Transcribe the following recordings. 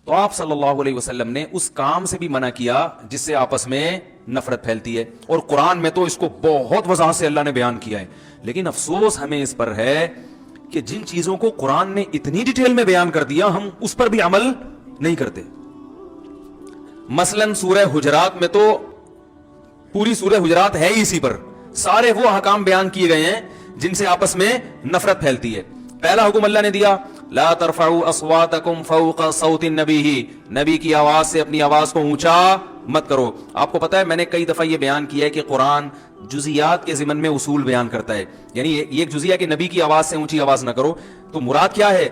تو آپ صلی اللہ علیہ وسلم نے اس کام سے بھی منع کیا جس سے آپس میں نفرت پھیلتی ہے, اور قرآن میں تو اس کو بہت وضاحت سے اللہ نے بیان کیا ہے. لیکن افسوس ہمیں اس پر ہے کہ جن چیزوں کو قرآن نے اتنی ڈیٹیل میں بیان کر دیا ہم اس پر بھی عمل نہیں کرتے. مثلا سورہ حجرات میں تو پوری سورہ حجرات ہے ہی اسی پر, سارے وہ احکام بیان کیے گئے ہیں جن سے آپس میں نفرت پھیلتی ہے. پہلا حکم اللہ نے دیا, لا ترفعوا اصواتکم فوق صوت النبی, نبی کی آواز سے اپنی آواز کو اونچا مت کرو. آپ کو پتا ہے میں نے کئی دفعہ یہ بیان کیا ہے کہ قرآن جزیات کے ضمن میں اصول بیان کرتا ہے. یعنی ایک جزیہ کہ نبی کی آواز سے اونچی آواز نہ کرو, تو مراد کیا ہے؟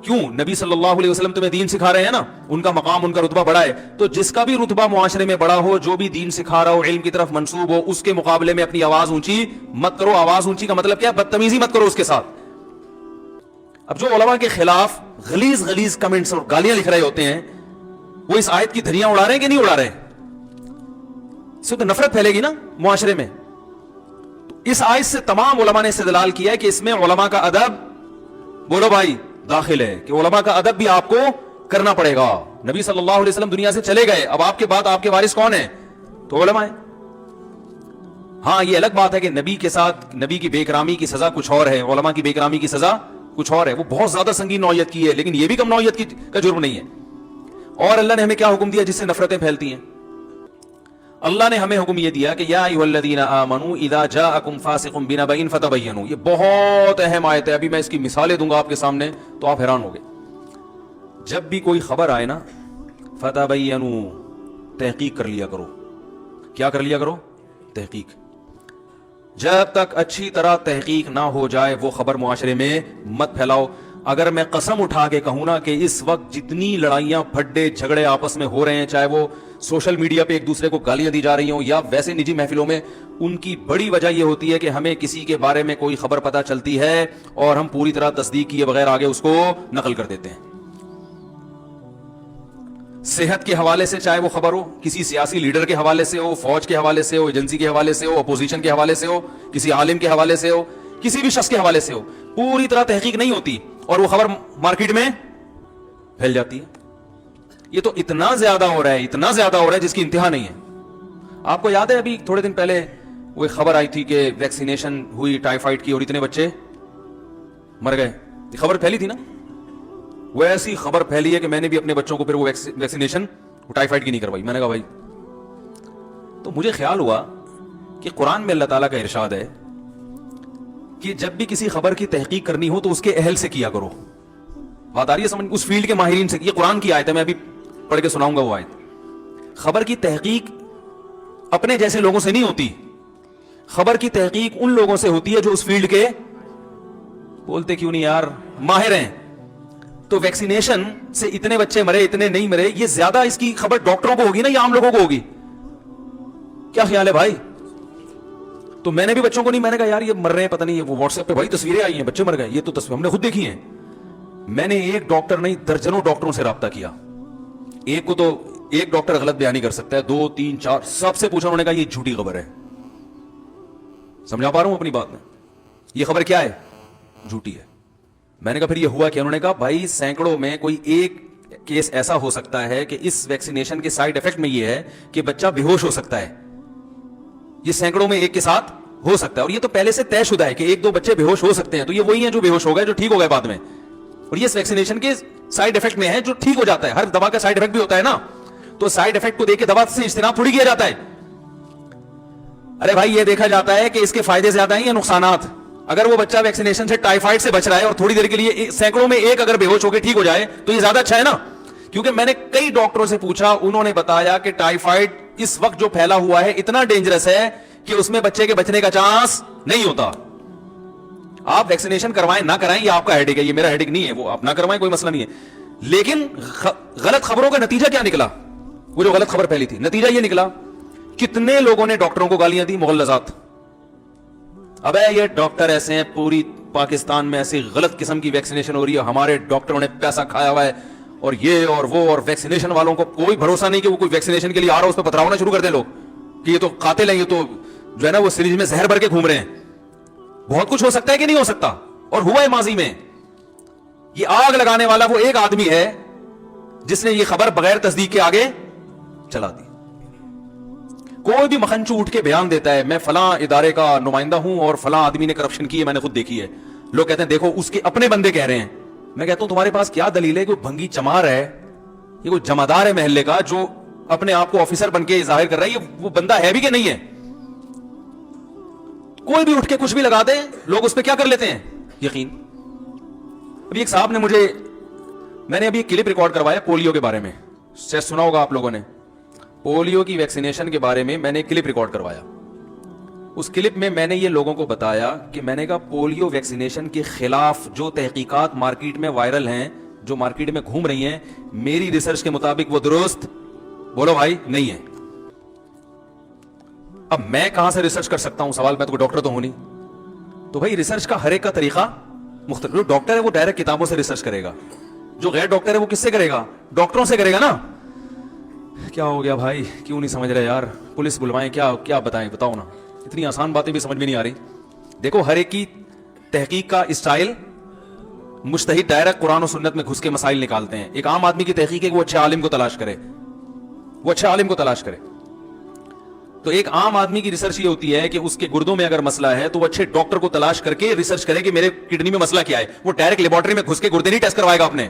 کیوں نبی صلی اللہ علیہ وسلم تمہیں دین سکھا رہے ہیں نا, ان کا مقام ان کا رتبہ بڑا ہے, تو جس کا بھی رتبہ معاشرے میں بڑا ہو, جو بھی دین سکھا رہا ہو, علم کی طرف منسوب ہو, اس کے مقابلے میں اپنی آواز اونچی مت کرو. آواز اونچی کا مطلب کیا ہے؟ بدتمیزی مت کرو اس کے ساتھ. اب جو علماء کے خلاف غلیظ کمنٹس اور گالیاں لکھ رہے ہوتے ہیں, وہ اس آیت کی دھریاں اڑا رہے ہیں کہ نہیں اڑا رہے؟ اس سے تو نفرت پھیلے گی نا معاشرے میں. تو اس آیت سے تمام علماء نے استدلال کیا ہے کہ اس میں علماء کا ادب, بولو بھائی, داخل ہے, کہ علماء کا ادب بھی آپ کو کرنا پڑے گا. نبی صلی اللہ علیہ وسلم دنیا سے چلے گئے, اب آپ کے بعد آپ کے وارث کون ہیں؟ تو علماء ہیں. ہاں یہ الگ بات ہے کہ نبی کے ساتھ نبی کی بے اکرامی کی سزا کچھ اور ہے, علماء کی بے اکرامی کی سزا کچھ اور ہے, وہ بہت زیادہ سنگین نوعیت کی ہے, لیکن یہ بھی کم نوعیت کا جرم نہیں ہے. اور اللہ نے ہمیں کیا حکم دیا جس سے نفرتیں پھیلتی ہیں؟ اللہ نے ہمیں حکم یہ دیا کہ یا ایھا الذین آمنوا اذا جاءکم فاسق بنبأ فتبینوا. یہ بہت اہم آیت ہے, ابھی میں اس کی مثالیں دوں گا آپ کے سامنے تو آپ حیران ہوگے. جب بھی کوئی خبر آئے نا, فتبینوا, تحقیق کر لیا کرو. کیا کر لیا کرو؟ تحقیق. جب تک اچھی طرح تحقیق نہ ہو جائے وہ خبر معاشرے میں مت پھیلاؤ. اگر میں قسم اٹھا کے کہوں نا کہ اس وقت جتنی لڑائیاں پھڈے جھگڑے آپس میں ہو رہے ہیں, چاہے وہ سوشل میڈیا پہ ایک دوسرے کو گالیاں دی جا رہی ہوں یا ویسے نجی محفلوں میں, ان کی بڑی وجہ یہ ہوتی ہے کہ ہمیں کسی کے بارے میں کوئی خبر پتہ چلتی ہے اور ہم پوری طرح تصدیق کیے بغیر آگے اس کو نقل کر دیتے ہیں. صحت کے حوالے سے چاہے وہ خبر ہو, کسی سیاسی لیڈر کے حوالے سے ہو, فوج کے حوالے سے ہو, ایجنسی کے حوالے سے ہو, اپوزیشن کے حوالے سے ہو, کسی عالم کے حوالے سے ہو, کسی بھی شخص کے حوالے سے ہو, پوری طرح تحقیق نہیں ہوتی اور وہ خبر مارکیٹ میں پھیل جاتی ہے. یہ تو اتنا زیادہ ہو رہا ہے جس کی انتہا نہیں ہے. آپ کو یاد ہے ابھی تھوڑے دن پہلے وہ خبر آئی تھی کہ ویکسینیشن ہوئی ٹائیفائڈ کی اور اتنے بچے مر گئے, یہ خبر پھیلی تھی نا. وہ ایسی خبر پھیلی ہے کہ میں نے بھی اپنے بچوں کو پھر وہ ویکسینیشن ٹائیفائڈ کی نہیں کروائی. میں نے کہا بھائی, تو مجھے خیال ہوا کہ قرآن میں اللہ تعالیٰ کا ارشاد ہے کہ جب بھی کسی خبر کی تحقیق کرنی ہو تو اس کے اہل سے کیا کرو. بات آ رہی ہے سمجھ؟ اس فیلڈ کے ماہرین سے. یہ قرآن کی آیت ہے, میں ابھی پڑھ کے سناؤں گا وہ آیت. خبر کی تحقیق اپنے جیسے لوگوں سے نہیں ہوتی, خبر کی تحقیق ان لوگوں سے ہوتی ہے جو اس فیلڈ کے, بولتے کیوں نہیں یار, ماہر ہیں. تو ویکسینیشن سے اتنے بچے مرے, اتنے نہیں مرے, یہ زیادہ اس کی خبر ڈاکٹروں کو ہوگی نا یا عام لوگوں کو ہوگی؟ کیا خیال ہے بھائی؟ تو میں نے بھی بچوں کو نہیں, میں نے کہا یار یہ مر رہے ہیں پتہ نہیں, وہ واٹس ایپ پہ بھائی تصویریں آئی ہیں بچے مر گئے, یہ تو تصویر ہم نے خود دیکھی ہیں. میں نے ایک ڈاکٹر نہیں درجنوں ڈاکٹروں سے رابطہ کیا. ایک کو تو ایک ڈاکٹر غلط بیان نہیں کر سکتا ہے, 2 3 4 سب سے پوچھا, انہوں نے کہا یہ جھوٹی خبر ہے. سمجھا پا رہا ہوں اپنی بات میں؟ یہ خبر کیا ہے؟ جھوٹی ہے. میں نے کہا پھر یہ ہوا کیا؟ انہوں نے کہا بھائی سینکڑوں میں کوئی ایک کیس ایسا ہو سکتا ہے کہ اس ویکسینیشن کے سائیڈ افیکٹ میں یہ ہے کہ بچہ بے ہوش ہو سکتا ہے. یہ سینکڑوں میں ایک کے ساتھ ہو سکتا ہے, اور یہ تو پہلے سے طے شدہ ہے کہ 1 2 بچے بے ہوش ہو سکتے ہیں. تو یہ وہی ہیں جو بے ہوش ہو گئے, جو ٹھیک ہو گئے بعد میں, اور یہ ویکسینیشن کے سائیڈ افیکٹ میں ہے جو ٹھیک ہو جاتا ہے. ہر دوا کا سائیڈ افیکٹ بھی ہوتا ہے نا, تو سائیڈ افیکٹ کو دیکھ کے دوا سے اجتناب تھوڑی کیا جاتا ہے. ارے بھائی یہ دیکھا جاتا ہے کہ اس کے فائدے زیادہ ہیں یا نقصانات. اگر وہ بچہ ویکسینیشن سے ٹائیفائڈ سے بچ رہا ہے اور تھوڑی دیر کے لیے سینکڑوں میں ایک اگر بے ہوش ہو کے ٹھیک ہو جائے تو یہ زیادہ اچھا ہے نا. کیونکہ میں نے کئی ڈاکٹروں سے پوچھا, انہوں نے بتایا کہ ٹائیفائڈ اس وقت جو پھیلا ہوا ہے اتنا ڈینجرس ہے کہ اس میں بچے کے بچنے کا چانس نہیں ہوتا. آپ ویکسینیشن کروائیں نہ کرائیں یہ آپ کا ہیڈک ہے, یہ میرا ہیڈک نہیں ہے, وہ آپ نہ کروائیں کوئی مسئلہ نہیں ہے. لیکن غلط خبروں کا نتیجہ کیا نکلا؟ وہ جو غلط خبر پھیلی تھی, نتیجہ یہ نکلا کتنے لوگوں نے ڈاکٹروں کو گالیاں دی, مغلظات. ابے یہ ڈاکٹر ایسے ہیں, پوری پاکستان میں ایسی غلط قسم کی ویکسینیشن ہو رہی ہے, ہمارے ڈاکٹروں نے پیسہ کھایا ہوا ہے, اور یہ اور وہ, اور ویکسینیشن والوں کو کوئی بھروسہ نہیں کہ وہ کوئی ویکسینیشن کے لیے آ رہا ہے اس پہ پتراونا شروع کر دیں لوگ کہ یہ تو قاتل ہیں, یہ تو جو ہے نا وہ سریج میں زہر بھر کے گھوم رہے ہیں. بہت کچھ ہو سکتا ہے کہ نہیں ہو سکتا, اور ہوا ہے ماضی میں. یہ آگ لگانے والا وہ ایک آدمی ہے جس نے یہ خبر بغیر تصدیق کے آگے چلا دی. کوئی بھی مکھنچو اٹھ کے بیان دیتا ہے میں فلاں ادارے کا نمائندہ ہوں اور فلاں آدمی نے کرپشن کی ہے, میں نے خود دیکھی ہے, لوگ کہتے ہیں دیکھو اس کے اپنے بندے کہہ رہے ہیں. میں کہتا ہوں تمہارے پاس کیا دلیل ہے؟ کوئی بھنگی چمار ہے, یہ کوئی جمعدار ہے محلے کا جو اپنے آپ کو آفیسر بن کے ظاہر کر رہا ہے, یہ وہ بندہ ہے بھی کہ نہیں ہے؟ کوئی بھی اٹھ کے کچھ بھی لگا دے, لوگ اس پہ کیا کر لیتے ہیں, یقین. ابھی ایک صاحب نے میں نے ابھی ایک کلپ ریکارڈ کروایا پولیو کے بارے میں, شاید سنا ہوگا آپ لوگوں نے, پولیو کی ویکسینیشن کے بارے میں نے ایک کلپ ریکارڈ کروایا. اس کلپ میں میں نے یہ لوگوں کو بتایا کہ میں نے کہا پولیو ویکسینیشن کے خلاف جو تحقیقات مارکیٹ میں وائرل ہیں, جو مارکیٹ میں گھوم رہی ہیں, میری ریسرچ کے مطابق وہ درست, بولو بھائی, نہیں ہے. اب میں کہاں سے ریسرچ کر سکتا ہوں؟ سوال, میں تو ڈاکٹر تو ہوں نہیں. تو بھائی ریسرچ کا ہر ایک کا طریقہ مختلف. جو ڈاکٹر ہے وہ ڈائریکٹ کتابوں سے ریسرچ کرے گا, جو غیر ڈاکٹر ہے وہ کس سے کرے گا؟ ڈاکٹروں سے کرے گا نا. کیا ہو گیا بھائی, کیوں نہیں سمجھ رہے یار؟ پولیس بلوائیں, کیا بتائیں, بتاؤ نا. اتنی آسان باتیں بھی سمجھ میں نہیں آ رہی. دیکھو ہر ایک کی تحقیق کا اسٹائل, مجتہد ڈائریکٹ قرآن و سنت میں گھس کے مسائل نکالتے ہیں. ایک عام آدمی کی تحقیق ہے کہ وہ اچھے عالم کو تلاش کرے, تو ایک عام آدمی کی ریسرچ یہ ہوتی ہے کہ اس کے گردوں میں اگر مسئلہ ہے تو وہ اچھے ڈاکٹر کو تلاش کر کے ریسرچ کرے کہ میرے کڈنی میں مسئلہ کیا ہے. وہ ڈائریکٹ لیبارٹری میں گھس کے گردے نہیں ٹیسٹ کروائے گا اپنے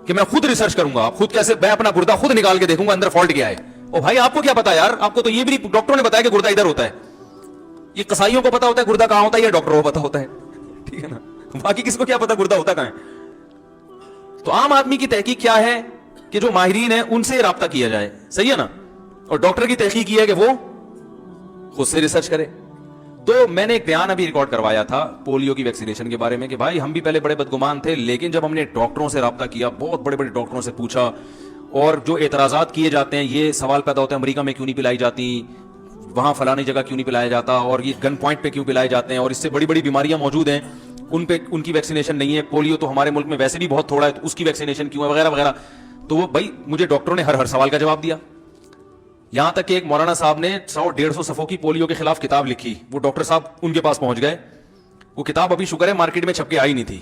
کہ میں خود ریسرچ کروں گا. خود کیسے؟ میں اپنا گردہ خود نکال کے دیکھوں گا اندر فالٹ کیا ہے. او بھائی آپ کو کیا پتا یار؟ آپ کو تو یہ بھی ڈاکٹروں نے بتایا کہ گردہ ادھر ہوتا ہے. یہ قصائیوں کو پتا ہوتا ہے گردہ کہاں ہوتا ہے, یا ڈاکٹروں کو پتا ہوتا ہے, ٹھیک ہے نا. باقی کس کو کیا پتا گردہ ہوتا کہاں ہے؟ تو عام آدمی کی تحقیق کیا ہے کہ جو ماہرین ہیں ان سے رابطہ کیا جائے, صحیح ہے نا. اور ڈاکٹر کی تحقیق یہ ہے کہ وہ خود سے ریسرچ کرے. تو میں نے ایک بیان ابھی ریکارڈ کروایا تھا پولیو کی ویکسینیشن کے بارے میں کہ بھائی ہم بھی پہلے بڑے بدگمان تھے, لیکن جب ہم نے ڈاکٹروں سے رابطہ کیا, بہت بڑے بڑے ڈاکٹروں سے پوچھا, اور جو اعتراضات کیے جاتے ہیں, یہ سوال پیدا ہوتا ہے امریکہ میں کیوں نہیں پلائی جاتی, وہاں فلانی جگہ کیوں نہیں پلایا جاتا, اور یہ گن پوائنٹ پہ کیوں پلائے جاتے ہیں, اور اس سے بڑی بڑی بیماریاں موجود ہیں ان پہ ان کی ویکسینیشن نہیں ہے. پولیو تو ہمارے ملک میں ویسے بھی بہت تھوڑا ہے, تو اس کی ویکسینیشن کیوں ہے, وغیرہ وغیرہ. تو وہ بھائی مجھے ڈاکٹروں نے ہر سوال کا جواب دیا. یہاں تک کہ ایک مولانا صاحب نے 100-150 صفحوں کی پولیو کے خلاف کتاب لکھی. وہ ڈاکٹر صاحب ان کے پاس پہنچ گئے, وہ کتاب ابھی شکر ہے مارکیٹ میں چھپ کے آئی نہیں تھی,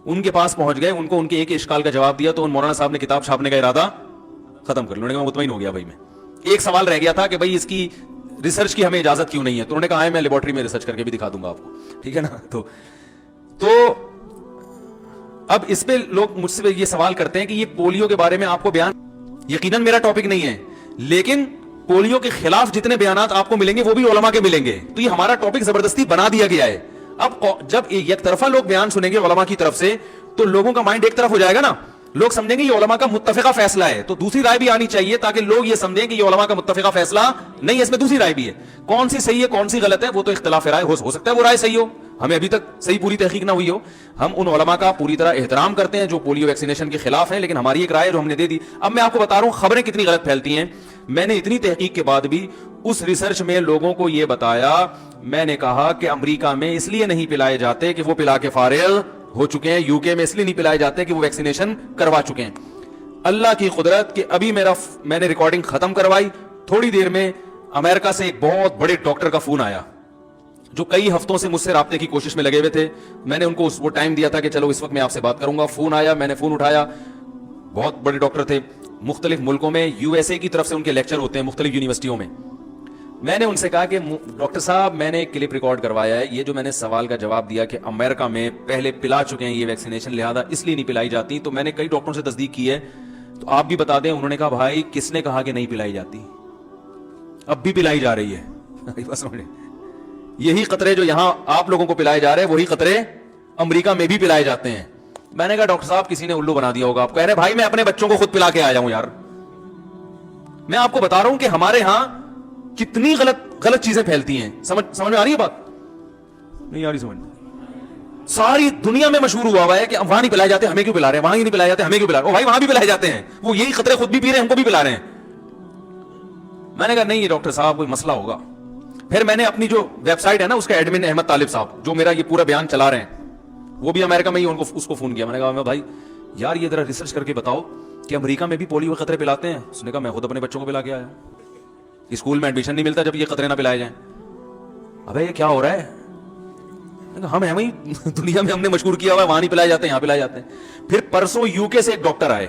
ان کے پاس پہنچ گئے, ان کو ان کے ایک اشکال کا جواب دیا. تو ان مولانا صاحب نے کتاب چھاپنے کا ارادہ ختم کر لیا. مطمئن ہو گیا بھائی. میں ایک سوال رہ گیا تھا کہ بھائی اس کی ریسرچ کی ہمیں اجازت کیوں نہیں ہے. تو انہوں نے کہا ہے میں لیبارٹری میں ریسرچ کر کے بھی دکھا دوں گا آپ کو, ٹھیک ہے نا. تو اب اس پہ لوگ مجھ سے یہ سوال کرتے ہیں کہ یہ پولیو کے بارے میں آپ کو بیان, یقیناً میرا ٹاپک نہیں ہے, لیکن پولیو کے خلاف جتنے بیانات آپ کو ملیں گے وہ بھی علماء کے ملیں گے. تو یہ ہمارا ٹاپک زبردستی بنا دیا گیا ہے. اب جب یک طرفہ لوگ بیان سنیں گے علماء کی طرف سے, تو لوگوں کا مائنڈ ایک طرف ہو جائے گا نا. لوگ سمجھیں گے یہ علماء کا متفقہ فیصلہ ہے, تو دوسری رائے بھی آنی چاہیے تاکہ لوگ یہ سمجھیں کہ یہ علماء کا متفقہ فیصلہ نہیں ہے, اس میں دوسری رائے بھی ہے. کون سی صحیح ہے کون سی غلط ہے وہ تو اختلاف رائے ہو سکتا ہے وہ رائے صحیح ہو, ہمیں ابھی تک صحیح پوری تحقیق نہ ہوئی ہو. ہم ان علماء کا پوری طرح احترام کرتے ہیں جو پولیو ویکسینیشن کے خلاف ہیں, لیکن ہماری ایک رائے جو ہم نے دے دی. اب میں آپ کو بتا رہا ہوں خبریں کتنی غلط پھیلتی ہیں. میں نے اتنی تحقیق کے بعد بھی اس ریسرچ میں لوگوں کو یہ بتایا, میں نے کہا کہ امریکہ میں اس لیے نہیں پلائے جاتے کہ وہ پلا کے فارغ ہو چکے ہیں, یو کے میں اس لیے نہیں پلائے جاتے کہ وہ ویکسینیشن کروا چکے ہیں. اللہ کی قدرت کہ ابھی میں نے ریکارڈنگ ختم کروائی, تھوڑی دیر میں امریکہ سے ایک بہت بڑے ڈاکٹر کا فون آیا جو کئی ہفتوں سے مجھ سے رابطے کی کوشش میں لگے ہوئے تھے. میں نے ان کو وہ ٹائم دیا تھا کہ چلو اس وقت میں آپ سے بات کروں گا. فون آیا, میں نے فون اٹھایا. بہت بڑے ڈاکٹر تھے, مختلف ملکوں میں یو ایس اے کی طرف سے ان کے لیکچر ہوتے ہیں مختلف یونیورسٹیوں میں. میں نے ان سے کہا کہ ڈاکٹر صاحب میں نے ایک کلپ ریکارڈ کروایا ہے, یہ جو میں نے سوال کا جواب دیا کہ امریکہ میں پہلے پلا چکے ہیں یہ ویکسینیشن, لہذا اس لیے نہیں پلائی جاتی, تو میں نے کئی ڈاکٹروں سے تصدیق کی ہے, تو آپ بھی بتا دیں. انہوں نے کہا بھائی کس نے کہا کہ نہیں پلائی جاتی, اب بھی پلائی جا رہی ہے. یہی قطرے جو یہاں آپ لوگوں کو پلائے جا رہے ہیں وہی قطرے امریکہ میں بھی پلائے جاتے ہیں. میں نے کہا ڈاکٹر صاحب کسی نے الو بنا دیا ہوگا. آپ کہہ رہے بھائی میں اپنے بچوں کو خود پلا کے آیا ہوں یار. میں آپ کو بتا رہا ہوں کہ ہمارے ہاں کتنی غلط چیزیں پھیلتی ہیں. سمجھ میں آ رہی ہے بات؟ نہیں آ رہی سمجھ. ساری دنیا میں مشہور ہوا ہے کہ وہاں نہیں پلائے جاتے ہمیں کیوں پلا رہے ہیں, وہاں ہی نہیں پلائے جاتے ہمیں کیوں پلا رہے ہیں. بھائی وہاں بھی پلائے جاتے ہیں, وہ یہی خطرے خود بھی پی رہے ہیں ہم کو بھی پلا رہے ہیں. میں نے کہا نہیں ڈاکٹر صاحب کوئی مسئلہ ہوگا. پھر میں نے اپنی جو ویب سائٹ ہے نا اس کا ایڈمن احمد طالب صاحب جو میرا یہ پورا بیان چلا رہے ہیں, وہ بھی امریکہ میں ہی, اس کو فون کیا. میں نے کہا بھائی یار یہ ذرا ریسرچ کر کے بتاؤ کہ امریکہ میں بھی پولیو کے قطرے پلاتے ہیں. اس نے کہا میں خود اپنے بچوں کو پلا کے آیا, اسکول میں ایڈمیشن نہیں ملتا جب یہ قطرے نہ پلائے جائیں. ابے یہ کیا ہو رہا ہے؟ ہم دنیا میں ہم نے مشہور کیا ہوا ہے وہاں نہیں پلائے جاتے یہاں پلائے جاتے ہیں. پھر پرسوں یو کے سے ایک ڈاکٹر آئے,